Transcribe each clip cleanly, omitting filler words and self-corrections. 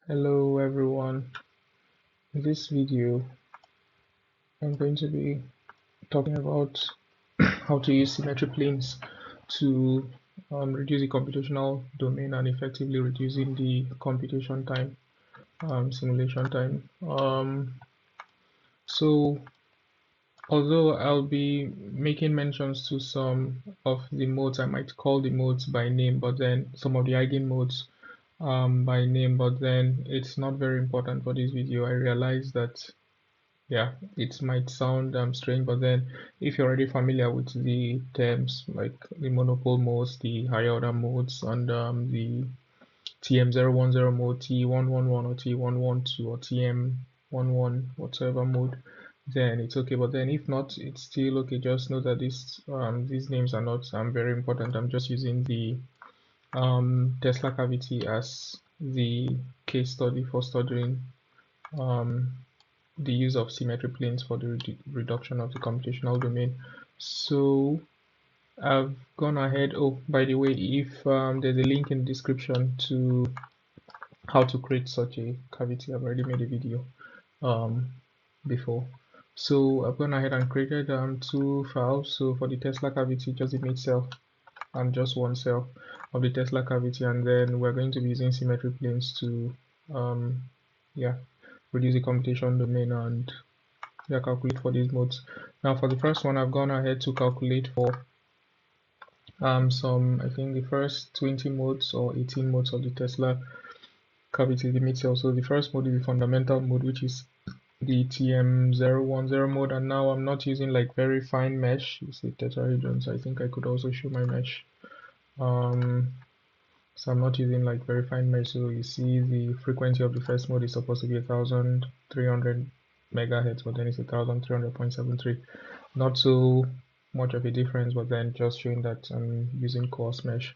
Hello everyone. In this video, I'm going to be talking about how to use symmetry planes to reduce the computational domain and effectively reducing the computation time, simulation time. So although I'll be making mentions to some of the modes, I might call the modes by name, but then some of the eigenmodes by name, but then it's not very important for this video. I realize that yeah, it might sound strange, but then if you're already familiar with the terms like the monopole modes, the higher order modes, and the TM010 mode, T111 or T112 or TM11 whatever mode, then it's okay. But then if not, it's still okay. Just know that these names are not very important. I'm just using the Tesla cavity as the case study for studying um, the use of symmetry planes for the reduction of the computational domain. So I've gone ahead. Oh, by the way, if there's a link in the description to how to create such a cavity, I've already made a video um, before. So I've gone ahead and created two files. So for the Tesla cavity, just image cell and just one cell of the Tesla cavity, and then we're going to be using symmetry planes to yeah, reduce the computation domain and calculate for these modes. Now for the first one, I've gone ahead to calculate for I think the first 20 modes or 18 modes of the Tesla cavity limit cell. So the first mode is the fundamental mode, which is the TM010 mode, and now I'm not using like very fine mesh. It's a tetrahedron, so I think I could also show my mesh. So I'm not using like very fine mesh. So you see the frequency of the first mode is supposed to be 1300 megahertz, but then it's 1300.73. Not so much of a difference, but then just showing that I'm using coarse mesh.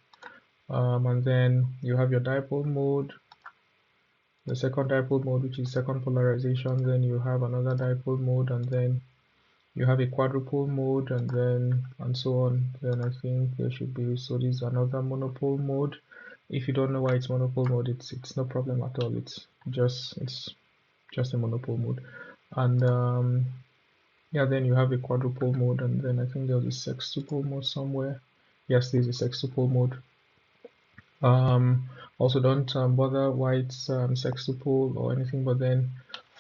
And then you have your dipole mode, the second dipole mode, which is second polarization. Then you have another dipole mode, and then you have a quadruple mode, and then and so on. Then I think there should be, so this is another monopole mode. If you don't know why it's monopole mode, it's no problem at all. It's just a monopole mode. And yeah, then you have a quadruple mode, and then I think there's a sextupole mode somewhere. Yes, there's a sextupole mode. Also don't bother why it's sextupole or anything, but then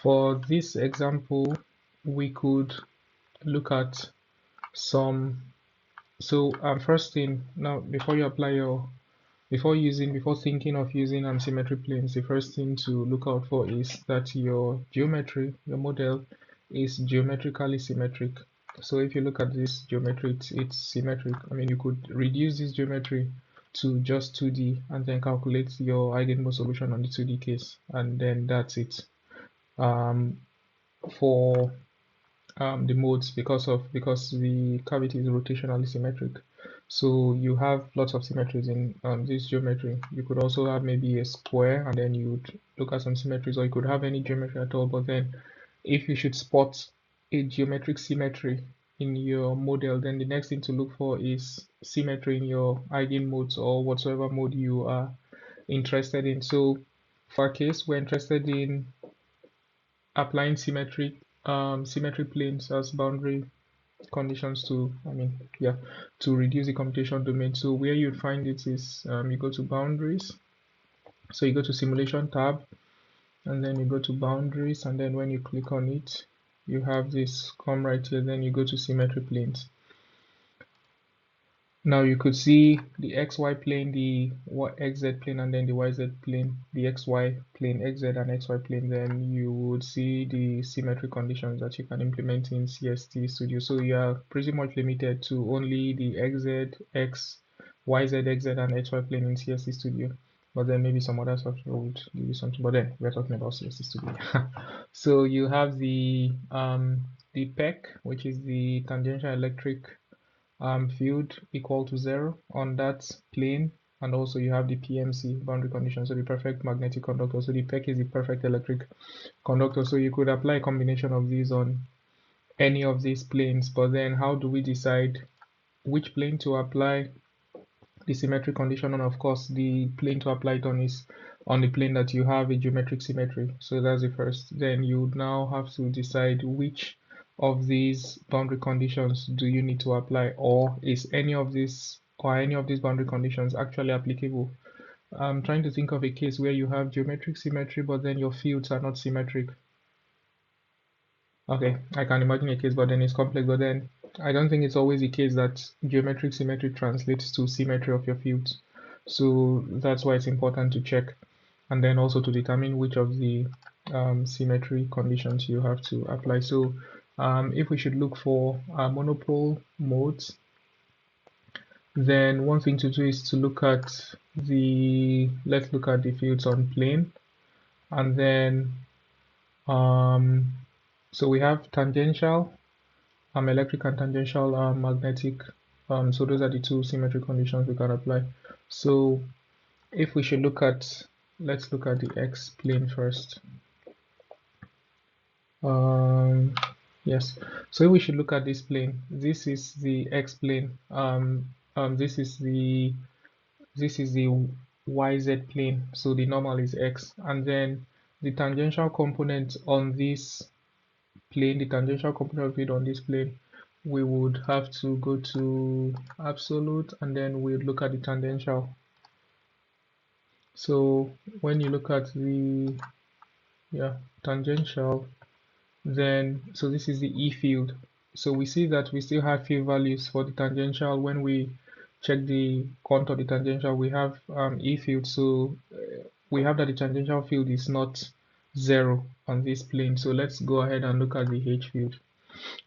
for this example, we could look at some. So first thing, now before you apply your before thinking of using symmetry planes, the first thing to look out for is that your geometry, your model, is geometrically symmetric. So if you look at this geometry, it's symmetric. I mean, you could reduce this geometry to just 2D and then calculate your eigenmode solution on the 2D case, and then that's it. For the modes, because the cavity is rotationally symmetric, so you have lots of symmetries in this geometry. You could also have maybe a square, and then you would look at some symmetries, or you could have any geometry at all. But then if you should spot a geometric symmetry in your model, then the next thing to look for is symmetry in your eigenmodes or whatsoever mode you are interested in. So for our case, we're interested in applying symmetry planes as boundary conditions to, to reduce the computation domain. So where you'd find it is you go to boundaries. So you go to simulation tab, and then you go to boundaries, and then when you click on it, you have this come right here. Then you go to symmetry planes. Now you could see the XY plane, the XZ plane, and then the YZ plane, the XY plane, XZ and XY plane. Then you would see the symmetry conditions that you can implement in CST Studio. So you are pretty much limited to only the XZ, YZ, XZ, and XY plane in CST Studio. But then maybe some other software would give you something. But then we're talking about CST Studio. So you have the PEC, which is the tangential electric field equal to 0 on that plane, and also you have the PMC, boundary condition, so the perfect magnetic conductor. So the PEC is the perfect electric conductor. So you could apply a combination of these on any of these planes, but then how do we decide which plane to apply the symmetric condition on? Of course, the plane to apply it on is on the plane that you have a geometric symmetry. So that's the first. Then you would now have to decide which of these boundary conditions do you need to apply, or is any of these boundary conditions actually applicable. I'm trying to think of a case where you have geometric symmetry, but then your fields are not symmetric. Okay, I can imagine a case, but then it's complex. But then I don't think it's always the case that geometric symmetry translates to symmetry of your fields. So that's why it's important to check, and then also to determine which of the symmetry conditions you have to apply. So if we should look for monopole modes, then one thing to do is to look at let's look at the fields on plane, and then so we have tangential, electric, and tangential magnetic. So those are the two symmetry conditions we can apply. So if we should look at, let's look at the x plane first. Yes, so we should look at this plane. This is the x plane. This is the YZ plane. So the normal is x, and then the tangential component on this plane, the tangential component of it on this plane, we would have to go to absolute, and then we look at the tangential. So when you look at the tangential, then so this is the E field. So we see that we still have field values for the tangential. When we check the contour of the tangential, we have E field. So we have that the tangential field is not 0 on this plane. So let's go ahead and look at the H field.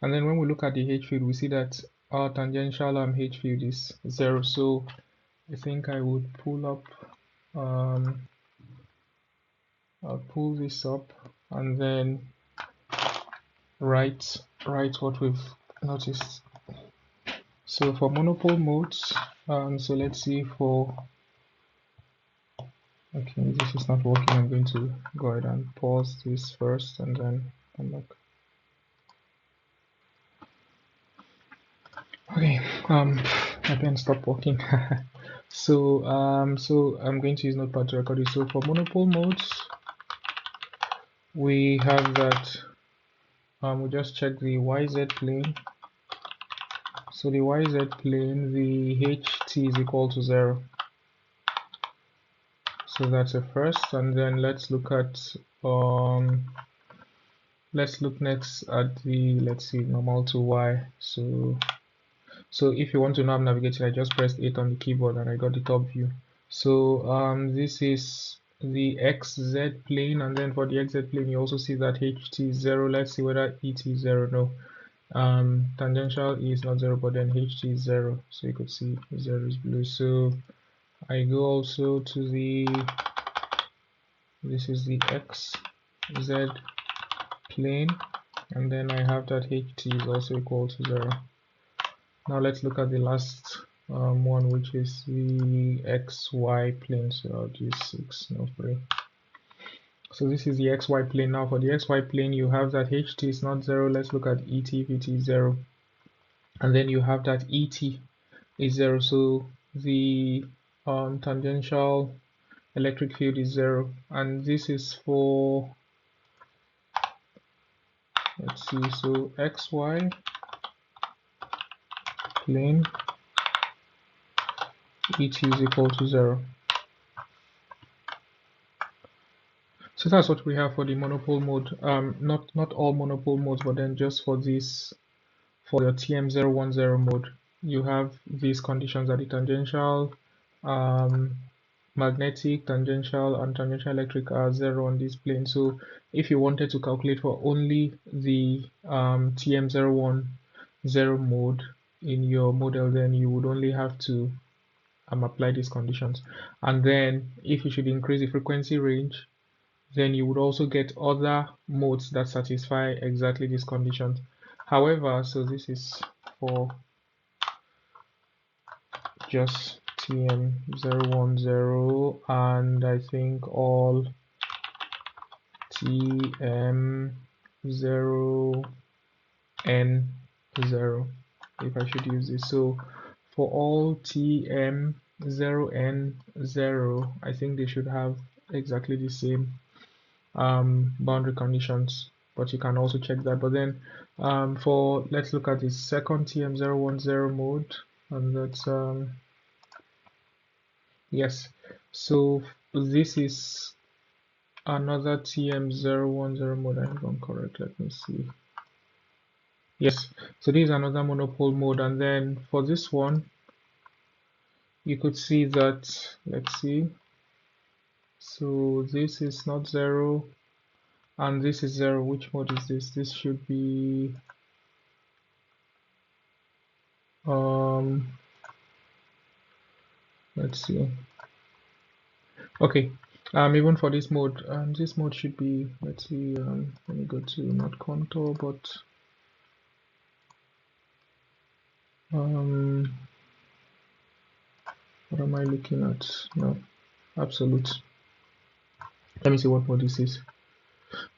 And then when we look at the H field, we see that our tangential H field is 0. So I think I would pull up, I'll pull this up and then write what we've noticed. So for monopole modes, so let's see for, okay, this is not working. I'm going to go ahead and pause this first and then come back. Okay, my pen stopped working. So I'm going to use Notepad to record it. So for monopole modes, we have that we just check the YZ plane. So the YZ plane, the HT is equal to 0. So that's a first, and then let's look next at the, let's see, normal to Y. So if you want to know I'm navigating, I just pressed 8 on the keyboard and I got the top view. So this is the XZ plane, and then for the XZ plane you also see that HT is 0. Let's see whether ET is 0. No. Tangential is not 0, but then HT is 0. So you could see 0 is blue. So I go also to this is the XZ plane, and then I have that HT is also equal to 0. Now let's look at the last one, which is the XY plane. So I'll do 6, no 3. So this is the XY plane. Now for the XY plane, you have that HT is not 0. Let's look at ET if it is 0. And then you have that ET is 0. So the tangential electric field is 0. And this is for, let's see, so XY plane, ET is equal to 0. So that's what we have for the monopole mode. Not all monopole modes, but then just for this, for your TM010 mode, you have these conditions that the tangential, magnetic, tangential, and tangential electric are 0 on this plane. So if you wanted to calculate for only the TM010 mode in your model, then you would only have to apply these conditions. And then if you should increase the frequency range, then you would also get other modes that satisfy exactly these conditions. However, so this is for just TM010 and I think all TM0N0, if I should use this. So for all TM0N0, I think they should have exactly the same boundary conditions, but you can also check that. But then for let's look at the second TM010 mode, and that's yes. So this is another TM010 mode. I hope I'm correct. Let me see. Yes, so this is another monopole mode, and then for this one, you could see that, let's see, so this is not 0, and this is 0. Which mode is this? This should be, um, let's see. Okay, even for this mode should be, let's see, let me go to not contour, but what am I looking at? No, absolute. Let me see what mode this is.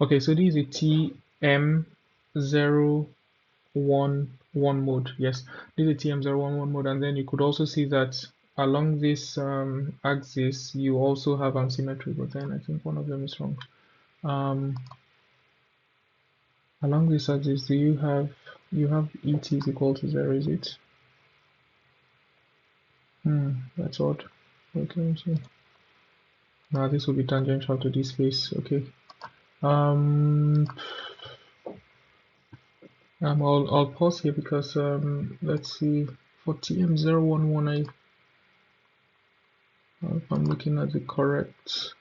Okay, so this is a TM011 mode. Yes, this is a TM011 mode, and then you could also see that along this axis you also have symmetry, but then I think one of them is wrong. Along this axis, do you have ET is equal to 0, is it? That's odd. Okay, let me see. Now this will be tangential to this face. Okay. I'll pause here because let's see, for TM011 I if I'm looking at the correct.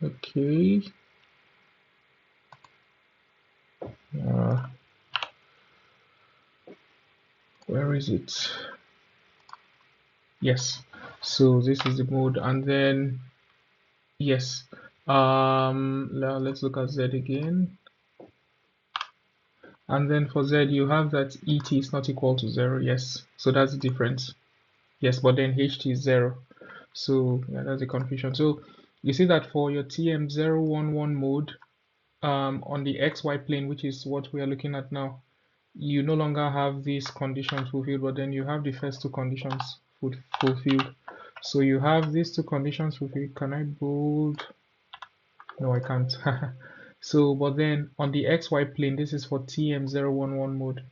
Okay. Where is it? Yes. So this is the mode, and then yes. Now let's look at Z again. And then for Z, you have that ET is not equal to 0. Yes. So that's the difference. Yes, but then HT is 0. So yeah, that's the confusion. So you see that for your TM011 mode, on the XY plane, which is what we are looking at now, you no longer have these conditions fulfilled, but then you have the first two conditions fulfilled. So you have these two conditions fulfilled. Can I bold? No, I can't. So, but then on the XY plane, this is for TM011 mode.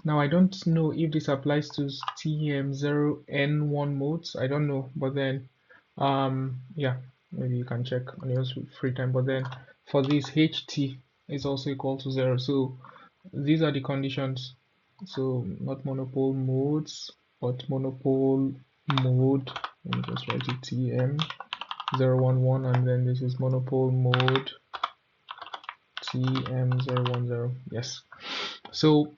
Now, I don't know if this applies to TM0N1 modes. I don't know, but then, yeah, maybe you can check on your free time. But then for this, HT is also equal to 0. So these are the conditions. So not monopole modes, but monopole mode. Let me just write it TM011, and then this is monopole mode TM010. Yes. So,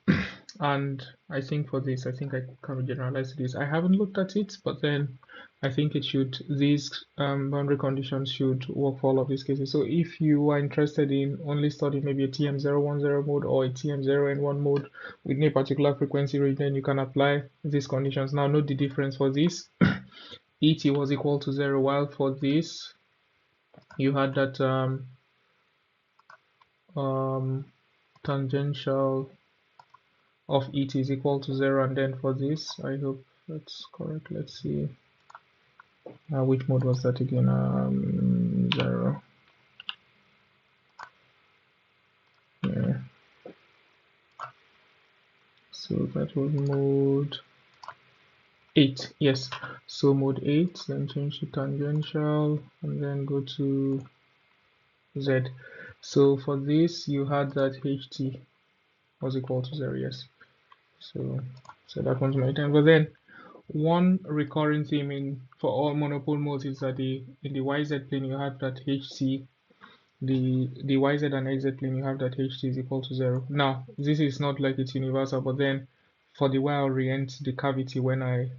and I think for this, I think I can generalize this. I haven't looked at it, but then I think it should, these boundary conditions should work for all of these cases. So if you are interested in only studying maybe a TM010 mode or a TM0N1 mode within a particular frequency range, then you can apply these conditions. Now note the difference for this. ET was equal to 0, while for this, you had that tangential of ET is equal to 0, and then for this, I hope that's correct. Let's see, which mode was that again? 0. Yeah, so that was mode 8. Yes, so mode 8, then change to tangential, and then go to Z. So for this, you had that HT was equal to 0. Yes, so that one's my time. But then one recurring theme in for all monopole modes is that in the YZ plane you have that HT, the YZ and XZ plane you have that HT is equal to 0. Now this is not like it's universal, but then for the way I orient the cavity when I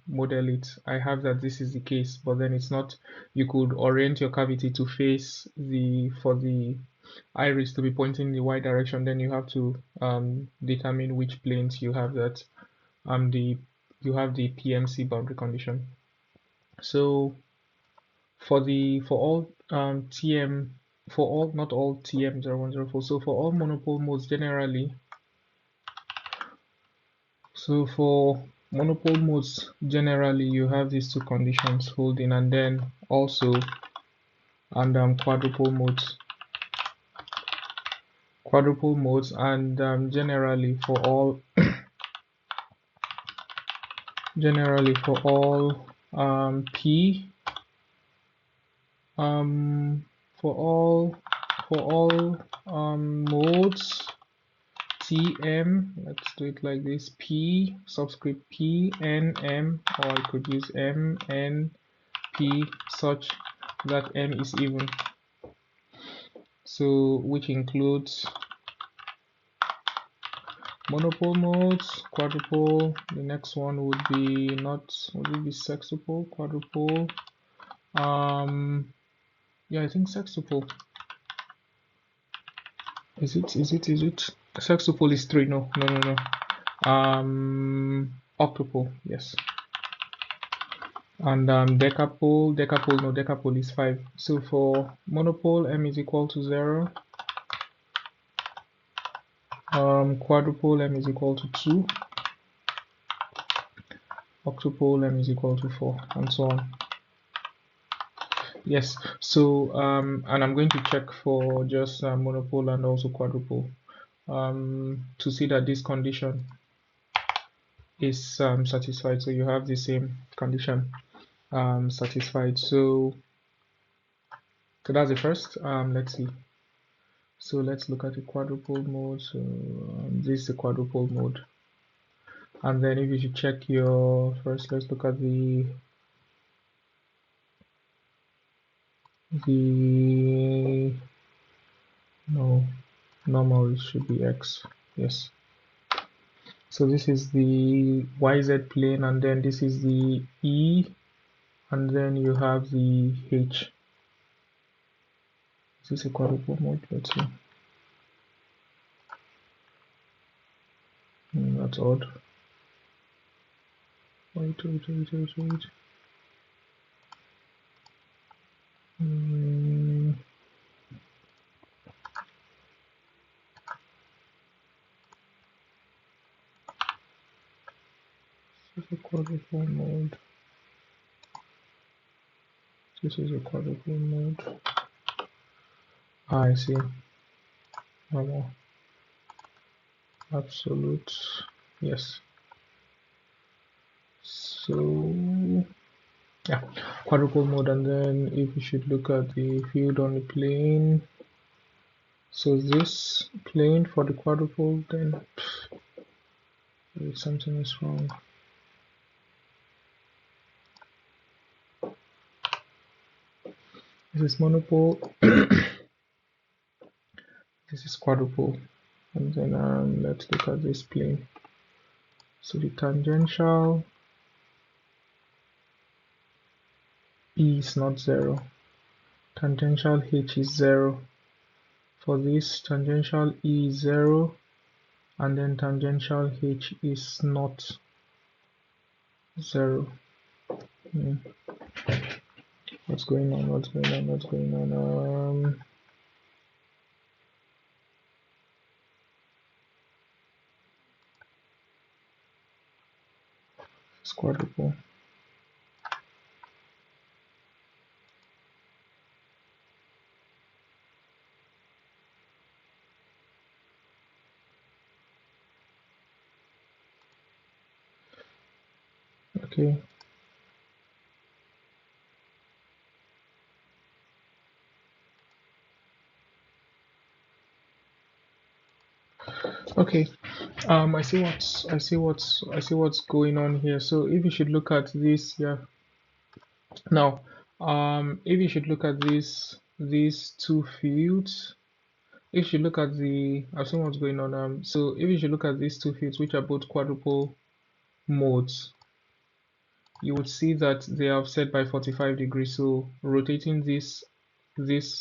model it, I have that this is the case, but then it's not. You could orient your cavity to face for the iris to be pointing in the y direction, then you have to determine which planes you have that you have the PMC boundary condition. So for all TM for all not all TM0104, so for all monopole modes generally, So for monopole modes, generally you have these two conditions holding, and then also and quadruple modes, and generally for all p for all modes tm, let's do it like this: p subscript p n m, or I could use m n p, such that m is even, so which includes monopole modes, quadruple. The next one would be sextupole, quadruple. Yeah, I think sextuple. Is it? Sextuple is 3. No. Octopole, yes. And decapole is 5. So for monopole, m is equal to 0. Quadruple, m is equal to 2. Octopole, m is equal to 4, and so on. Yes. So and I'm going to check for just monopole and also quadruple to see that this condition is satisfied. So you have the same condition satisfied. So that's the first. Let's see. So let's look at the quadruple mode. So this is the quadruple mode, and then if you should check your first, let's look at the no, normal, it should be x. Yes. So this is the YZ plane, and then this is the E, and then you have the H. Is this a quadruple mode? Let's see. That's odd. Wait. This is a quadruple mode. This is a quadruple mode. I see. Normal. Absolute. Yes. So yeah, quadruple mode, and then if you should look at the field on the plane. So this plane for the quadruple, then something is wrong. This is monopole. This is quadruple, and then let's look at this plane. So the tangential E is not 0. Tangential H is 0. For this, tangential E is 0, and then tangential H is not 0. What's going on? It's quadruple. Okay. Okay. I see what's going on here. So if you should look at this here now, if you should look at these two fields, if you look at I've seen what's going on. So if you should look at these two fields, which are both quadruple modes, you would see that they are offset by 45 degrees. So rotating this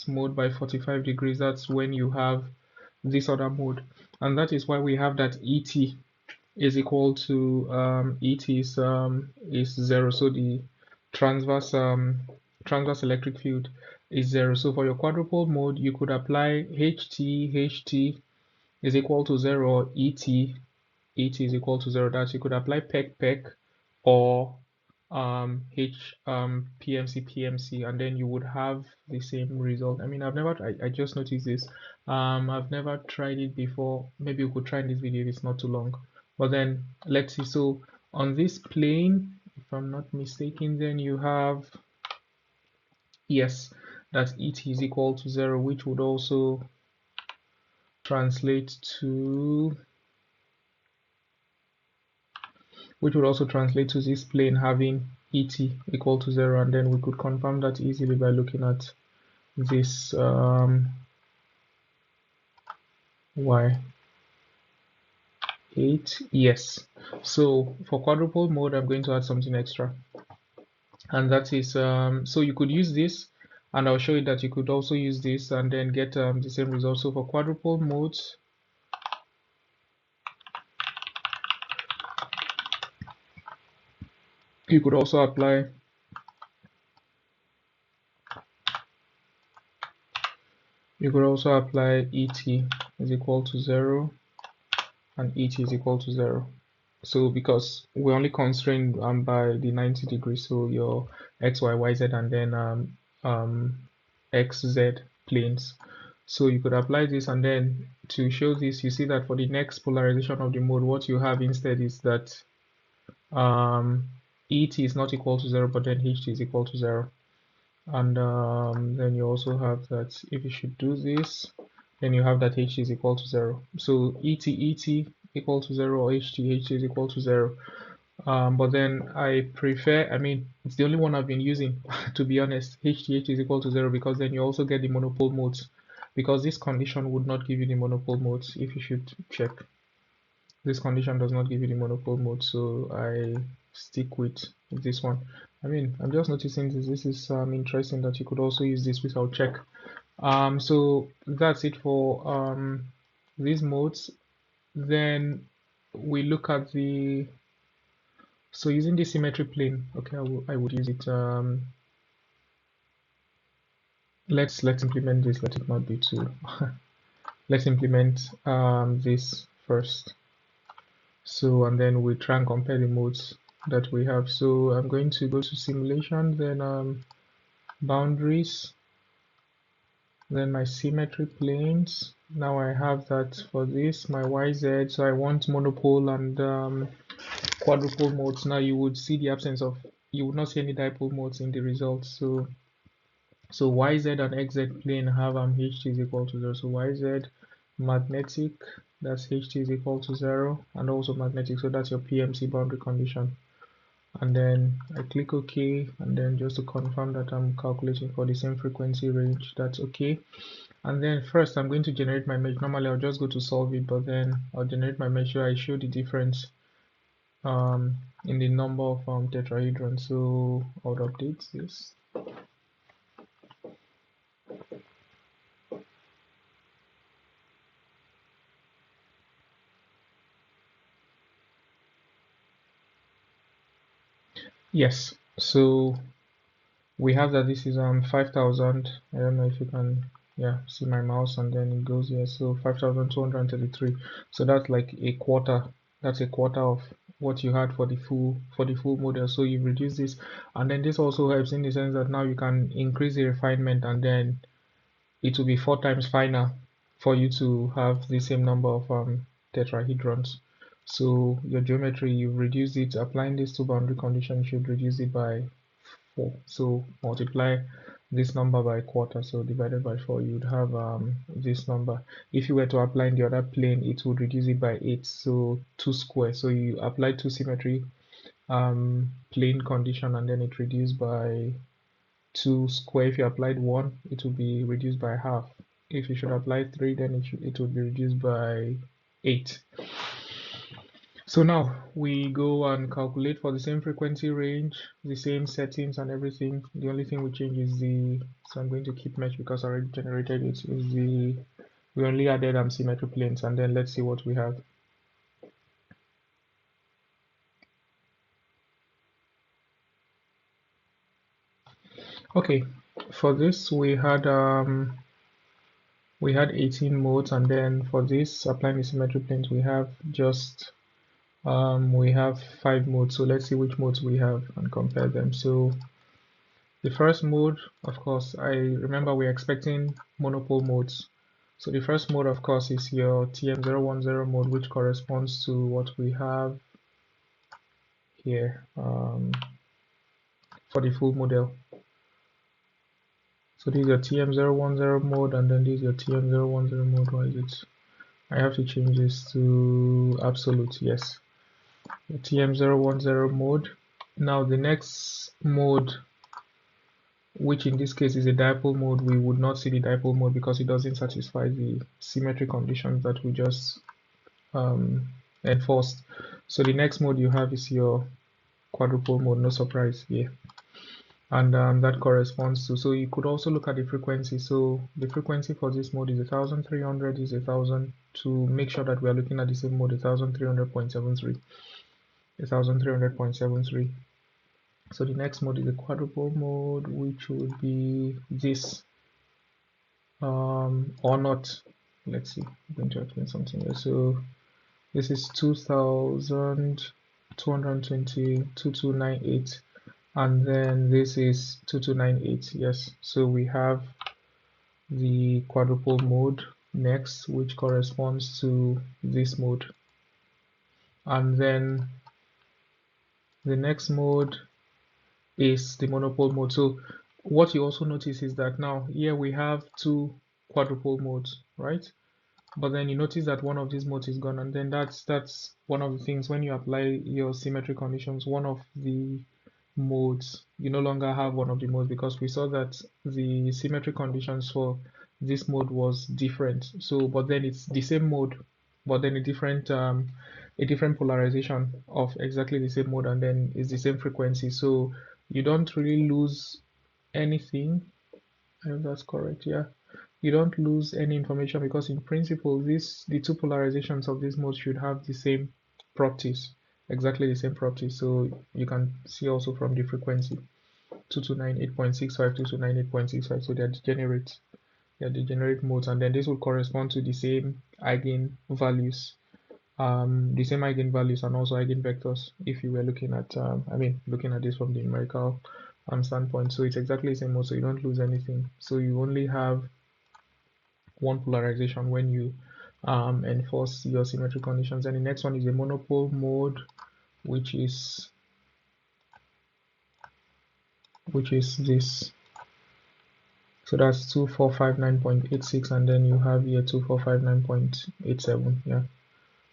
mode by 45 degrees, that's when you have this other mode, and that is why we have that ET is equal to ET is 0. So the transverse electric field is 0. So for your quadruple mode, you could apply HT is equal to 0, or ET ET is equal to 0. That you could apply pec or PMC, and then you would have the same result. I mean, I just noticed this. I've never tried it before. Maybe we could try in this video if it's not too long. But then let's see. So on this plane, if I'm not mistaken, then you have, yes, that ET is equal to 0, which would also translate to this plane having ET equal to 0, and then we could confirm that easily by looking at this y8. Yes, so for quadruple mode I'm going to add something extra, and that is so you could use this, and I'll show you that you could also use this and then get the same result. So for quadruple modes, you could also apply ET is equal to 0 and ET is equal to 0. So because we're only constrained by the 90 degrees, so your x, y, y, z, and then x, z planes. So you could apply this, and then to show this, you see that for the next polarization of the mode, what you have instead is that ET is not equal to 0, but then HT is equal to 0. And then you also have that if you should do this, then you have that HT is equal to 0. So ET equal to 0, or HT is equal to 0. But then I prefer, I mean, it's the only one I've been using, to be honest. HTH is equal to 0, because then you also get the monopole modes, because this condition would not give you the monopole modes. If you should check, this condition does not give you the monopole mode, so I stick with this one. I mean, I'm just noticing this is interesting that you could also use this without check. So that's it for these modes. Then we look at the, so using the symmetry plane, okay, I would use it. Let's implement this. Let it not be too. Let's implement this first. So, and then we try and compare the modes that we have. So I'm going to go to simulation, then boundaries, then my symmetry planes. Now I have that for this, my YZ. So I want monopole and quadruple modes. Now you would see the absence of, you would not see any dipole modes in the results. So YZ and XZ plane have HT is equal to 0. So YZ magnetic, that's HT is equal to 0, and also magnetic, so that's your PMC boundary condition. And then I click OK, and then just to confirm that I'm calculating for the same frequency range, that's okay. And then first I'm going to generate my mesh. Normally I'll just go to solve it, but then I'll generate my mesh so I show the difference in the number of tetrahedrons. So I'll update this. Yes, so we have that this is 5,000. I don't know if you can, yeah, see my mouse, and then it goes here. So 5,233. So that's like a quarter. That's a quarter of what you had for the full model. So you reduce this, and then this also helps in the sense that now you can increase the refinement, and then it will be 4 times finer for you to have the same number of tetrahedrons. So your geometry, you reduce it. Applying this to boundary condition should reduce it by 4. So multiply this number by a quarter, so divided by 4, you would have this number. If you were to apply in the other plane, it would reduce it by 8, so 2 square. So you apply 2 symmetry plane condition, and then it reduced by 2 square. If you applied 1, it will be reduced by half. If you should apply 3, then it would be reduced by 8. So now we go and calculate for the same frequency range, the same settings and everything. The only thing we change is so I'm going to keep mesh because I already generated it, we only added symmetry planes, and then let's see what we have. Okay, for this we had 18 modes, and then for this applying the symmetry planes we have just We have 5 modes, so let's see which modes we have and compare them. So the first mode, of course, I remember we're expecting monopole modes. So the first mode, of course, is your TM010 mode, which corresponds to what we have here for the full model. So this is your TM010 mode, and then this is your TM010 mode. Why is it? I have to change this to absolute, yes. The TM010 mode. Now the next mode, which in this case is a dipole mode, we would not see the dipole mode because it doesn't satisfy the symmetry conditions that we just enforced. So the next mode you have is your quadruple mode, no surprise here. And that corresponds to, so you could also look at the frequency. So the frequency for this mode is 1300, is 1000, to make sure that we are looking at the same mode, 1300.73. 1300.73. So the next mode is the quadruple mode, which would be this, or not. Let's see, I'm going to explain something here. So this is 2220, 2298, and then this is 2298. Yes, so we have the quadruple mode next, which corresponds to this mode, and then the next mode is the monopole mode. So what you also notice is that now here we have 2 quadruple modes, right? But then you notice that one of these modes is gone, and then that's one of the things when you apply your symmetry conditions, one of the modes, you no longer have one of the modes, because we saw that the symmetry conditions for this mode was different. So but then it's the same mode, but then a different polarization of exactly the same mode, and then it's the same frequency. So you don't really lose anything. I hope that's correct. Yeah, you don't lose any information, because in principle the two polarizations of this mode should have the same properties, exactly the same properties. So you can see also from the frequency 2298.65, 2298.65, so they're degenerate modes, and then this will correspond to the same eigenvalues, and also eigenvectors, if you were looking at looking at this from the numerical standpoint. So it's exactly the same mode, so you don't lose anything. So you only have one polarization when you enforce your symmetry conditions. And the next one is a monopole mode, which is this. So that's 2459.86, and then you have here 2459.87. Yeah,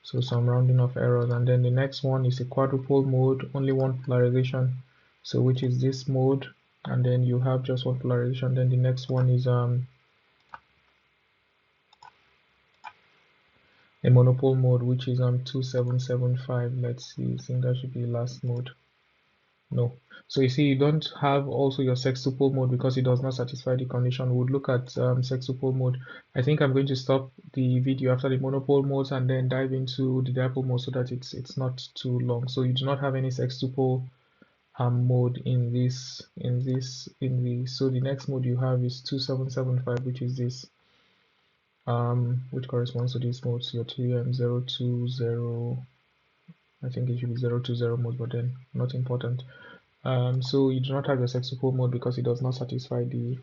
so some rounding of errors. And then the next one is a quadruple mode, only one polarization, so which is this mode, and then you have just one polarization. Then the next one is a monopole mode, which is 2775. Let's see, I think that should be last mode. No. So you see, you don't have also your sextupole mode because it does not satisfy the condition. We'll look at sextupole mode. I think I'm going to stop the video after the monopole modes and then dive into the dipole mode so that it's not too long. So you do not have any sextupole mode in this. So the next mode you have is 2775, which is this, which corresponds to this mode. So your 2M020. I think it should be 020 mode, but then not important. So you do not have your sextupole mode because it does not satisfy the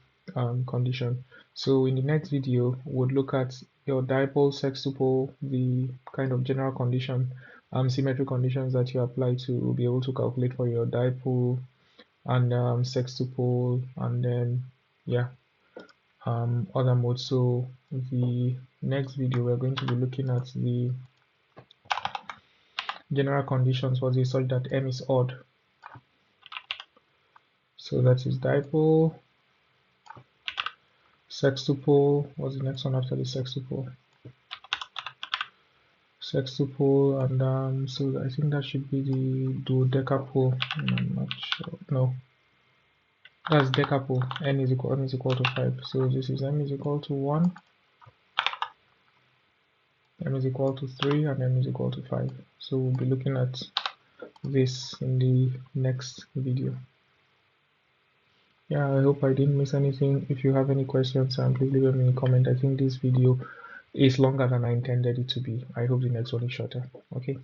condition. So in the next video, we'll look at your dipole, sextupole, the kind of general condition, symmetry conditions that you apply to be able to calculate for your dipole and sextupole, and then yeah, other modes. So the next video, we're going to be looking at the general conditions for this such that m is odd. So that is dipole, sextupole. What's the next one after the sextupole? Sextupole, and so I think that should be the decapole. I'm not sure. No, that's decapole. N is equal to 5. So this is m is equal to 1, m is equal to 3, and m is equal to 5. So we'll be looking at this in the next video. Yeah, I hope I didn't miss anything. If you have any questions, please leave them in a comment. I think this video is longer than I intended it to be. I hope the next one is shorter. Okay.